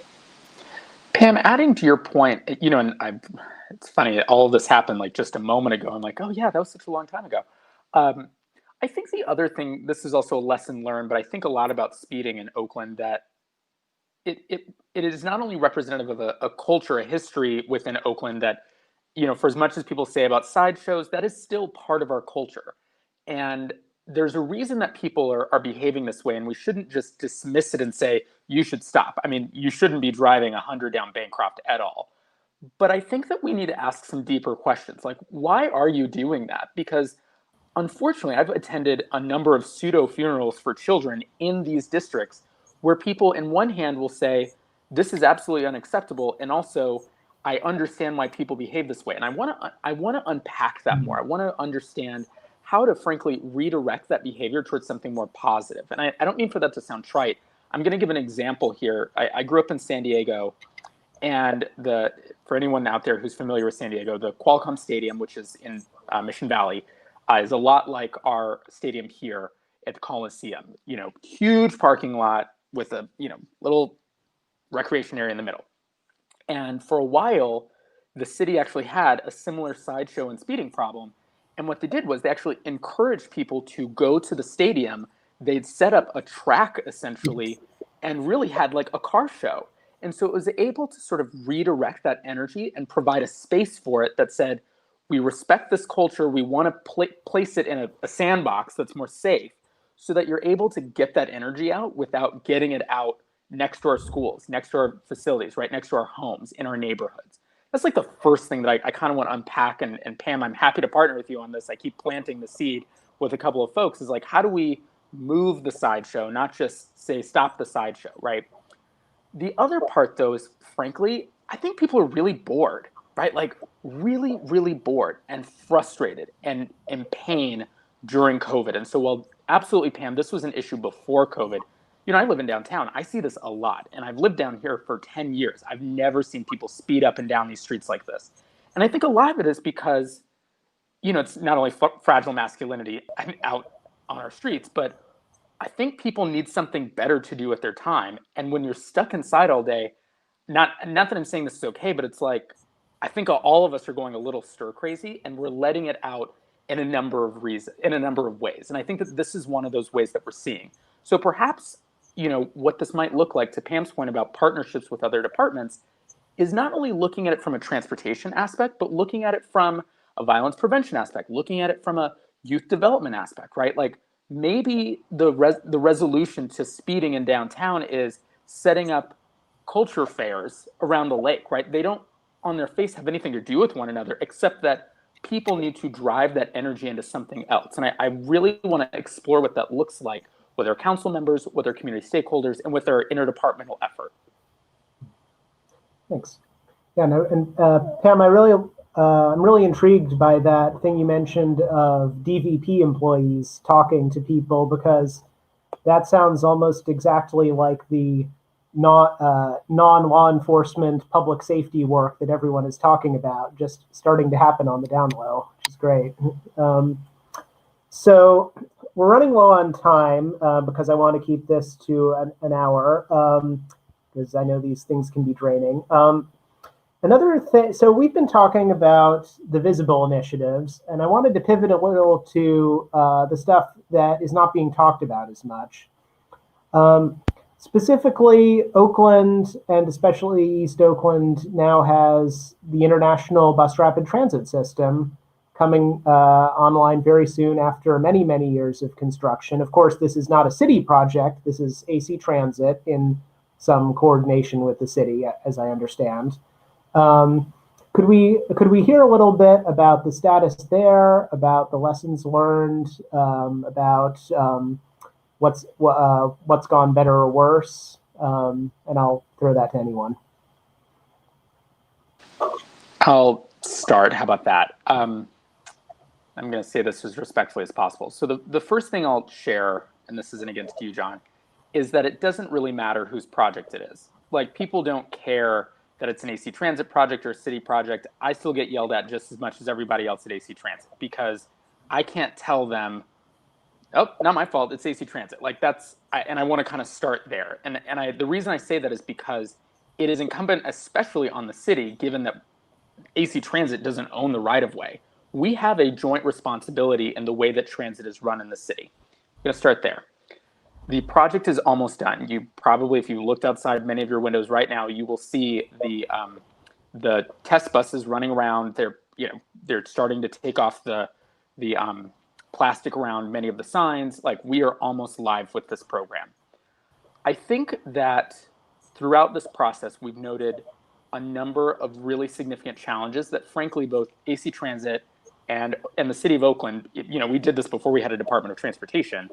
Pam, adding to your point, and it's funny, all of this happened like just a moment ago. I'm like, oh yeah, that was such a long time ago. I think the other thing, this is also a lesson learned, but I think a lot about speeding in Oakland, that it is not only representative of a culture, a history within Oakland that, for as much as people say about sideshows, that is still part of our culture. And there's a reason that people are behaving this way, and we shouldn't just dismiss it and say, you should stop. I mean, you shouldn't be driving 100 down Bancroft at all. But I think that we need to ask some deeper questions, like, why are you doing that? Because unfortunately, I've attended a number of pseudo funerals for children in these districts where people, in one hand, will say, this is absolutely unacceptable, and also, I understand why people behave this way. And I want to unpack that more. I want to understand how to, frankly, redirect that behavior towards something more positive. And I don't mean for that to sound trite. I'm going to give an example here. I grew up in San Diego, and for anyone out there who's familiar with San Diego, the Qualcomm Stadium, which is in Mission Valley, is a lot like our stadium here at the Coliseum. Huge parking lot with a little recreation area in the middle. And for a while, the city actually had a similar sideshow and speeding problem. And what they did was they actually encouraged people to go to the stadium. They'd set up a track essentially and really had like a car show. And so it was able to sort of redirect that energy and provide a space for it that said, we respect this culture. We want to place it in a sandbox that's more safe, so that you're able to get that energy out without getting it out next to our schools, next to our facilities, right next to our homes, in our neighborhoods. that's like the first thing that I kind of want to unpack. And Pam, I'm happy to partner with you on this. I keep planting the seed with a couple of folks, is like, how do we move the sideshow, not just say stop the sideshow, right? The other part, though, is frankly, I think people are really bored, right? Like really, really bored and frustrated and in pain during COVID. And so, while absolutely, Pam, this was an issue before COVID. You know, I live in downtown. I see this a lot, and I've lived down here for 10 years. I've never seen people speed up and down these streets like this. And I think a lot of it is because, you know, it's not only fragile masculinity out on our streets, but I think people need something better to do with their time. And when you're stuck inside all day, not that I'm saying this is okay, but it's like I think all of us are going a little stir crazy, and we're letting it out in a number of ways. And I think that this is one of those ways that we're seeing. So perhaps, you know, what this might look like, to Pam's point about partnerships with other departments, is not only looking at it from a transportation aspect, but looking at it from a violence prevention aspect, looking at it from a youth development aspect, right? Like maybe the resolution to speeding in downtown is setting up culture fairs around the lake, right? They don't on their face have anything to do with one another, except that people need to drive that energy into something else. And I really want to explore what that looks like with our council members, with our community stakeholders, and with our interdepartmental effort. Thanks. Yeah, no, and Pam, I'm really intrigued by that thing you mentioned of DVP employees talking to people, because that sounds almost exactly like the non-law enforcement public safety work that everyone is talking about, just starting to happen on the down low, which is great. So we're running low on time because I want to keep this to an hour, because I know these things can be draining. Another thing, so we've been talking about the visible initiatives, and I wanted to pivot a little to the stuff that is not being talked about as much. Specifically, Oakland, and especially East Oakland, now has the International Bus Rapid Transit System coming online very soon after many, many years of construction. Of course, this is not a city project. This is AC Transit in some coordination with the city, as I understand. Could we hear a little bit about the status there, about the lessons learned, about what's gone better or worse, and I'll throw that to anyone. I'll start. How about that? I'm going to say this as respectfully as possible. So the first thing I'll share, and this isn't against you, John, is that it doesn't really matter whose project it is. Like, people don't care that it's an AC Transit project or a city project. I still get yelled at just as much as everybody else at AC Transit, because I can't tell them, oh, not my fault, it's AC Transit. Like, and I want to kind of start there. And the reason I say that is because it is incumbent, especially on the city, given that AC Transit doesn't own the right of way. We have a joint responsibility in the way that transit is run in the city. I'm going to start there. The project is almost done. You probably, if you looked outside many of your windows right now, you will see the test buses running around. They're starting to take off the plastic around many of the signs. Like, we are almost live with this program. I think that throughout this process, we've noted a number of really significant challenges that, frankly, both AC Transit and the city of Oakland, you know, we did this before we had a Department of Transportation,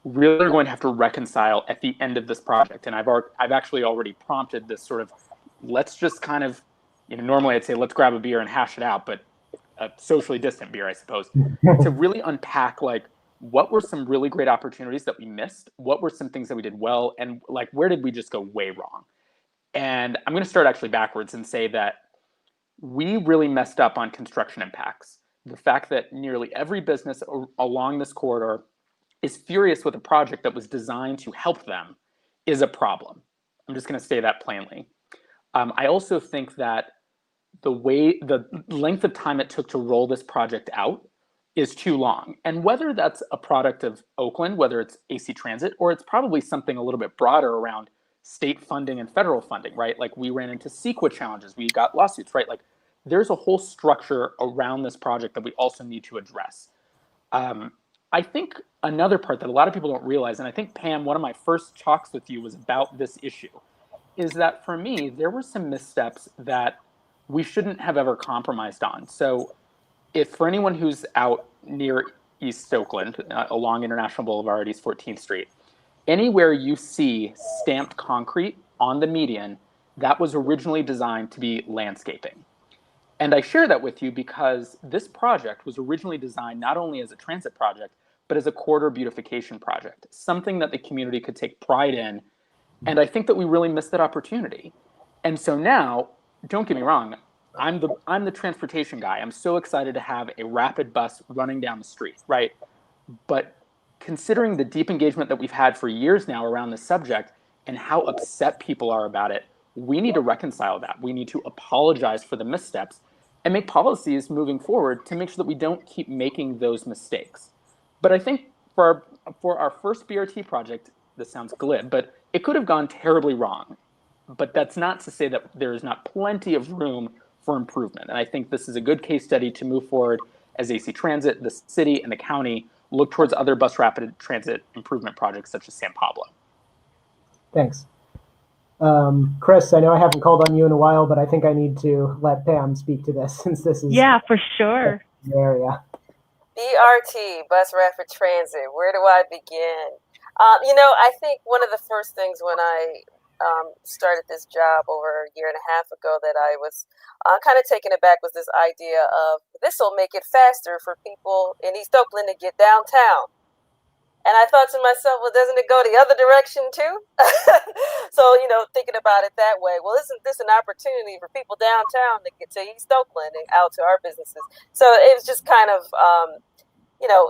really are going to have to reconcile at the end of this project. And I've actually already prompted this sort of, let's just kind of, you know, normally I'd say let's grab a beer and hash it out, but a socially distant beer, I suppose, to really unpack, like, what were some really great opportunities that we missed? What were some things that we did well? And, like, where did we just go way wrong? And I'm going to start actually backwards and say that we really messed up on construction impacts. The fact that nearly every business along this corridor is furious with a project that was designed to help them is a problem. I'm just going to say that plainly. I also think that the length of time it took to roll this project out is too long. And whether that's a product of Oakland, whether it's AC Transit, or it's probably something a little bit broader around state funding and federal funding, right? Like, we ran into CEQA challenges, we got lawsuits, right? Like, there's a whole structure around this project that we also need to address. I think another part that a lot of people don't realize, and I think, Pam, one of my first talks with you was about this issue, is that for me, there were some missteps that we shouldn't have ever compromised on. So, if for anyone who's out near East Oakland, along International Boulevard, East 14th Street, anywhere you see stamped concrete on the median, that was originally designed to be landscaping. And I share that with you because this project was originally designed not only as a transit project, but as a corridor beautification project, something that the community could take pride in. And I think that we really missed that opportunity. And so now, don't get me wrong, I'm the transportation guy. I'm so excited to have a rapid bus running down the street, right? But considering the deep engagement that we've had for years now around this subject and how upset people are about it, we need to reconcile that. We need to apologize for the missteps and make policies moving forward to make sure that we don't keep making those mistakes. But I think for our first BRT project, this sounds glib, but it could have gone terribly wrong. But that's not to say that there is not plenty of room for improvement. And I think this is a good case study to move forward as AC Transit, the city, and the county look towards other bus rapid transit improvement projects such as San Pablo. Thanks. Chris, I know I haven't called on you in a while, but I think I need to let Pam speak to this since this is for sure. the area. BRT, bus rapid transit. Where do I begin? I think one of the first things when I started this job over a year and a half ago that I was kind of taken aback was this idea of this will make it faster for people in East Oakland to get downtown. And I thought to myself, well, doesn't it go the other direction too? So, thinking about it that way, well, isn't this an opportunity for people downtown to get to East Oakland and out to our businesses? So it was just kind of,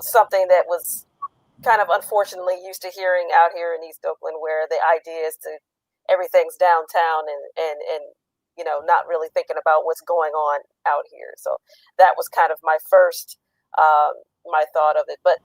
something that was kind of unfortunately used to hearing out here in East Oakland, where the idea is to everything's downtown and not really thinking about what's going on out here. So that was kind of my first my thought of it. But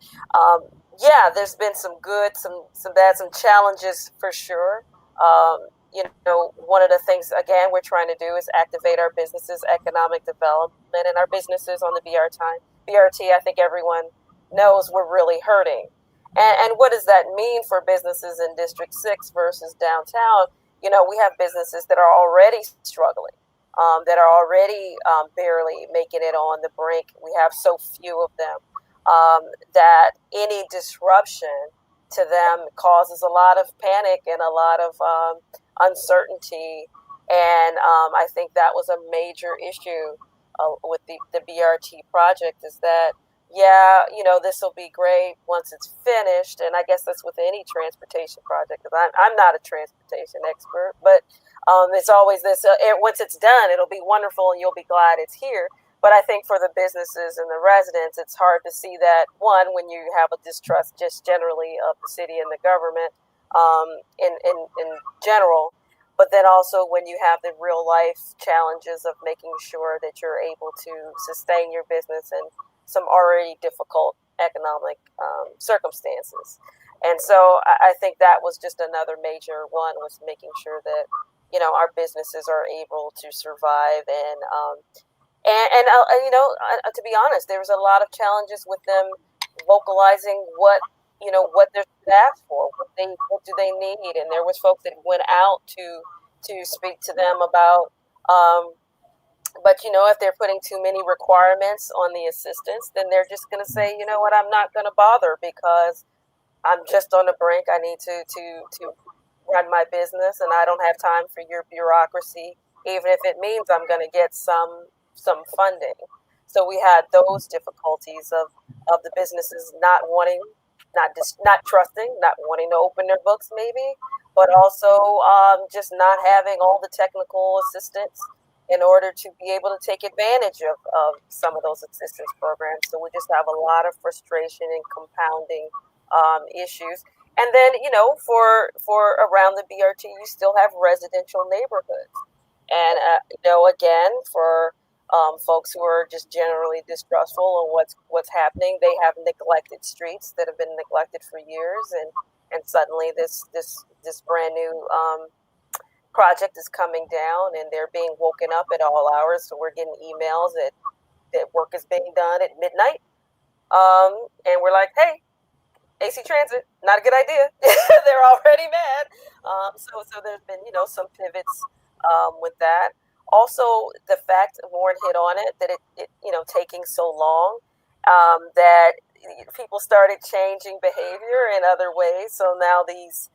there's been some good, some bad, some challenges for sure. One of the things, again, we're trying to do is activate our businesses, economic development, and our businesses on the BRT. I think everyone knows we're really hurting. And what does that mean for businesses in District 6 versus downtown? We have businesses that are already struggling, that are already barely making it on the brink. We have so few of them that any disruption to them causes a lot of panic and a lot of uncertainty. And I think that was a major issue with the BRT project, is that this will be great once it's finished. And I guess that's with any transportation project, because I'm not a transportation expert, but it's always this, once it's done, it'll be wonderful and you'll be glad it's here. But I think for the businesses and the residents, it's hard to see that, one, when you have a distrust just generally of the city and the government in general, but then also when you have the real life challenges of making sure that you're able to sustain your business in some already difficult economic circumstances. And so I think that was just another major one, was making sure that, our businesses are able to survive. To be honest, there was a lot of challenges with them vocalizing what they're asked for, what do they need. And there was folks that went out to speak to them about, but if they're putting too many requirements on the assistants, then they're just going to say, you know what, I'm not going to bother because I'm just on the brink. I need to run my business, and I don't have time for your bureaucracy, even if it means I'm going to get some funding. So we had those difficulties of the businesses not wanting, not trusting, not wanting to open their books maybe, but also just not having all the technical assistance in order to be able to take advantage of some of those assistance programs. So we just have a lot of frustration and compounding issues. And then, for around the BRT, you still have residential neighborhoods. And, again, for folks who are just generally distrustful of what's happening, they have neglected streets that have been neglected for years. And suddenly this brand new project is coming down, and they're being woken up at all hours. So we're getting emails that work is being done at midnight. And we're like, hey, AC Transit, not a good idea. They're already mad. So there's been, some pivots with that. Also, the fact Warren hit on it that it taking so long, that people started changing behavior in other ways. So now these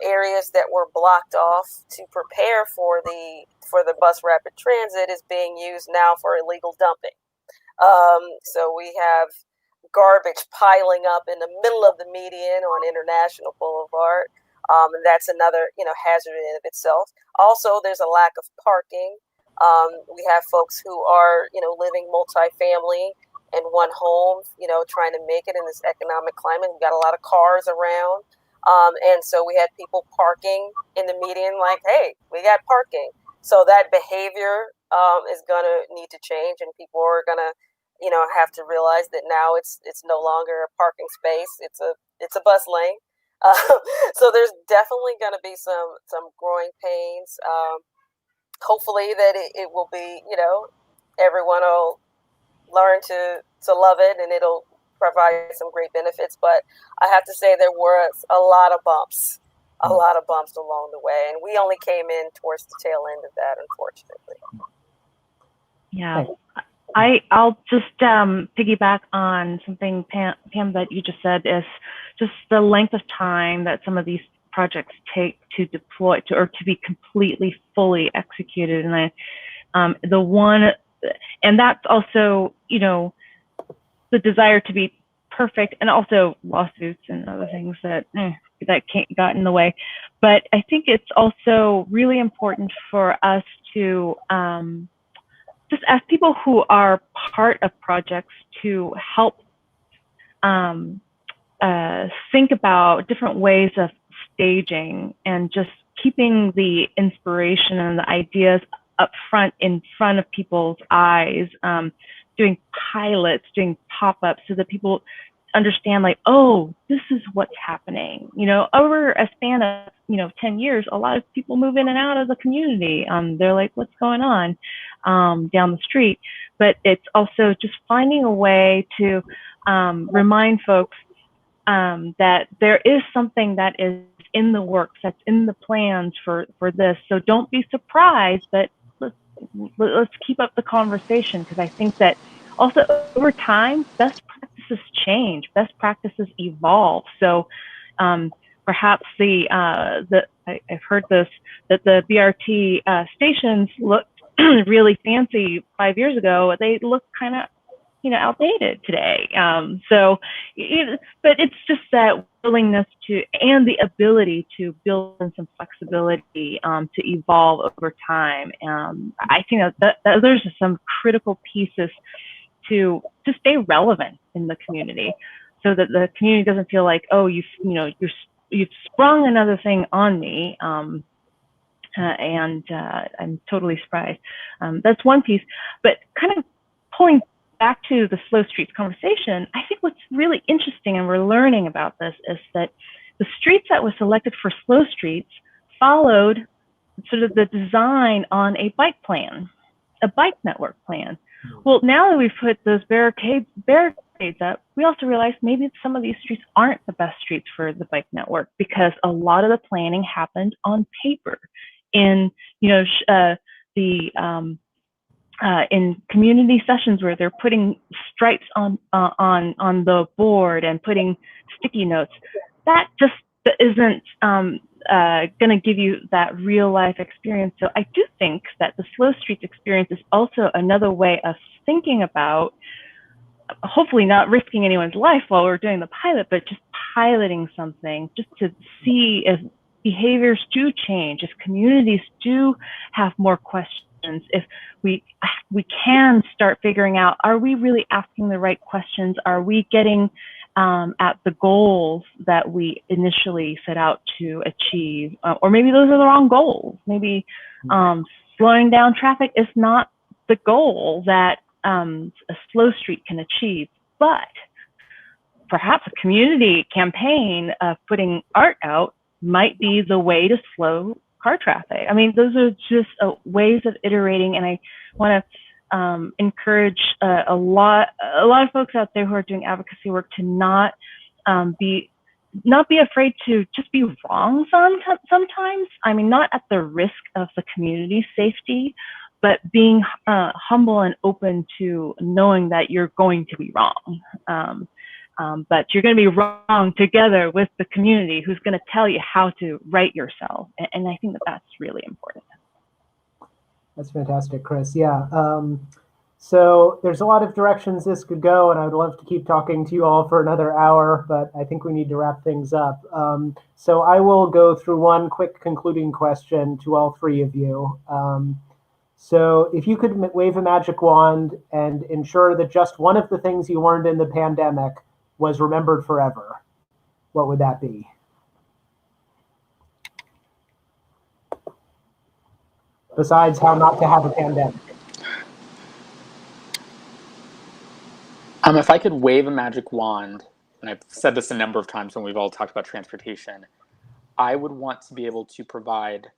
areas that were blocked off to prepare for the bus rapid transit is being used now for illegal dumping. So we have garbage piling up in the middle of the median on International Boulevard. And that's another, hazard in and of itself. Also, there's a lack of parking. We have folks who are, living multifamily in one home, trying to make it in this economic climate. We've got a lot of cars around. And so we had people parking in the median like, hey, we got parking. So that behavior is going to need to change, and people are going to have to realize that now it's no longer a parking space, it's a bus lane. So there's definitely going to be some growing pains. Hopefully that it will be, everyone will learn to love it, and it'll provide some great benefits. But I have to say there were a lot of bumps along the way, and we only came in towards the tail end of that, unfortunately. Yeah. I'll just piggyback on something, Pam, that you just said, is just the length of time that some of these projects take to deploy or to be completely, fully executed. And and that's also, the desire to be perfect, and also lawsuits and other things that got in the way. But I think it's also really important for us to just as people who are part of projects to help think about different ways of staging and just keeping the inspiration and the ideas up front, in front of people's eyes, doing pilots, doing pop-ups, so that people understand, like, oh, this is what's happening. Over a span of 10 years, a lot of people move in and out of the community. They're like, what's going on down the street? But it's also just finding a way to remind folks that there is something that is in the works, that's in the plans for this. So don't be surprised, but let's keep up the conversation, because I think that also over time, best practices change, best practices evolve. So perhaps I've heard this, that the BRT stations looked really fancy 5 years ago. They look kind of outdated today. But it's just that willingness to, and the ability to build in some flexibility to evolve over time. I think that those are some critical pieces to stay relevant in the community, so that the community doesn't feel like, oh, you've sprung another thing on me, and I'm totally surprised. That's one piece. But kind of pulling back to the slow streets conversation, I think what's really interesting, and we're learning about this, is that the streets that were selected for slow streets followed sort of the design on a bike plan, a bike network plan. Well, now that we've put those barricades up, we also realize maybe some of these streets aren't the best streets for the bike network, because a lot of the planning happened on paper, in in community sessions where they're putting stripes on the board and putting sticky notes. That just isn't going to give you that real life experience. So I do think that the slow streets experience is also another way of thinking about, hopefully not risking anyone's life while we're doing the pilot, but just piloting something just to see if behaviors do change, if communities do have more questions, if we can start figuring out, are we really asking the right questions? Are we getting at the goals that we initially set out to achieve? Or maybe those are the wrong goals. Maybe slowing down traffic is not the goal that a slow street can achieve, but perhaps a community campaign of putting art out might be the way to slow car traffic. I mean, those are just ways of iterating, and I want to encourage a lot of folks out there who are doing advocacy work to not not be afraid to just be wrong sometimes. I mean, not at the risk of the community's safety, but being humble and open to knowing that you're going to be wrong. But you're going to be wrong together with the community who's going to tell you how to right yourself. And I think that that's really important. That's fantastic, Chris. Yeah. So there's a lot of directions this could go, and I would love to keep talking to you all for another hour, but I think we need to wrap things up. So I will go through one quick concluding question to all three of you. So if you could wave a magic wand and ensure that just one of the things you learned in the pandemic was remembered forever, what would that be? Besides how not to have a pandemic. If I could wave a magic wand, and I've said this a number of times when we've all talked about transportation, I would want to be able to provide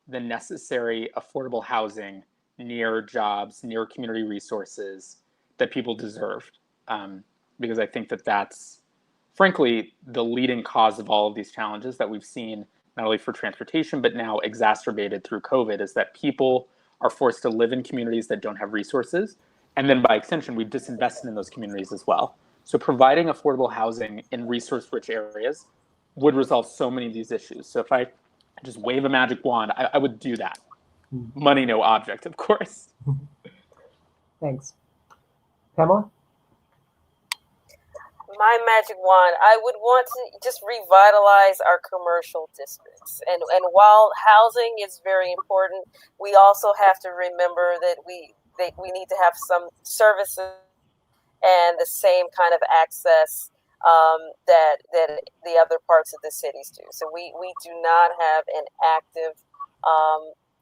the necessary affordable housing near jobs, near community resources that people deserve. Because I think that that's, frankly, the leading cause of all of these challenges that we've seen, not only for transportation, but now exacerbated through COVID, is that people are forced to live in communities that don't have resources. And then by extension, we've disinvested in those communities as well. So providing affordable housing in resource-rich areas would resolve so many of these issues. So if I just wave a magic wand, I would do that. Money, no object, of course. Thanks. Pamela? My magic wand, I would want to just revitalize our commercial districts. And while housing is very important, we also have to remember that we need to have some services and the same kind of access that the other parts of the cities do. So we do not have an active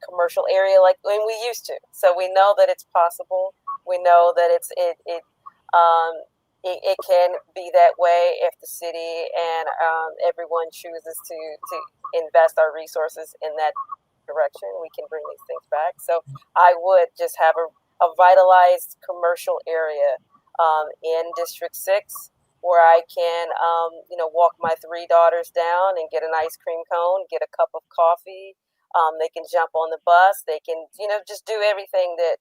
commercial area like when we used to. So we know that it's possible. We know that it can be that way if the city and everyone chooses to invest our resources in that direction. We can bring these things back. So I would just have a vitalized commercial area in District 6 where I can, walk my 3 daughters down and get an ice cream cone, get a cup of coffee. They can jump on the bus. They can, just do everything that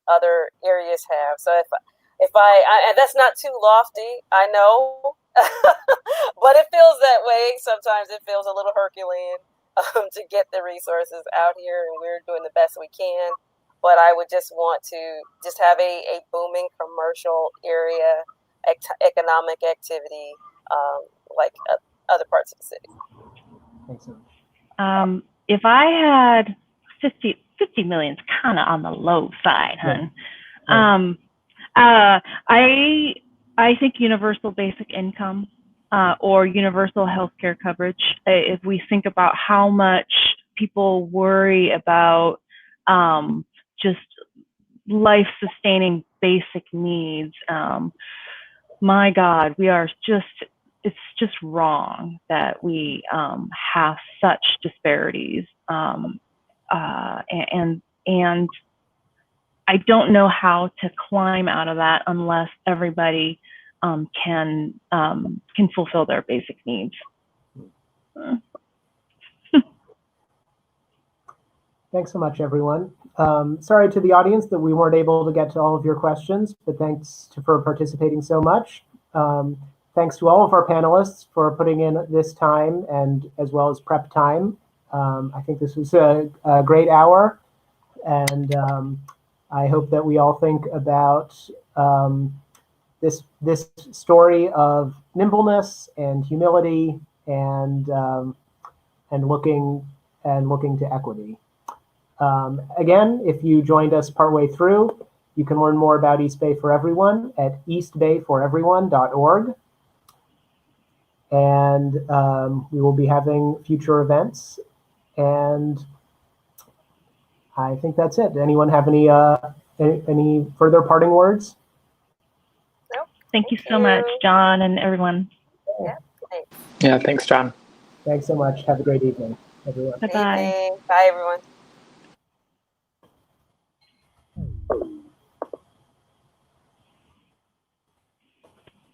other areas have. So if I and that's not too lofty, I know, but it feels that way. Sometimes it feels a little Herculean to get the resources out here, and we're doing the best we can. But I would just want to just have a booming commercial area, economic activity, like other parts of the city. Thanks so much. If I had 50 million is kind of on the low side, hun. Yeah. I think universal basic income or universal healthcare coverage. If we think about how much people worry about just life-sustaining basic needs, my God, it's just wrong that we have such disparities, and I don't know how to climb out of that unless everybody can fulfill their basic needs. Thanks so much, everyone. Sorry to the audience that we weren't able to get to all of your questions, but thanks for participating so much. Thanks to all of our panelists for putting in this time and as well as prep time. I think this was a great hour, and I hope that we all think about this story of nimbleness and humility and looking to equity. Again, if you joined us partway through, you can learn more about East Bay for Everyone at eastbayforeveryone.org. And we will be having future events. And I think that's it. Anyone have any further parting words? Nope. Thank you so much, John and everyone. Yeah, thanks, John. Thanks so much. Have a great evening, everyone. Bye-bye. Bye, everyone.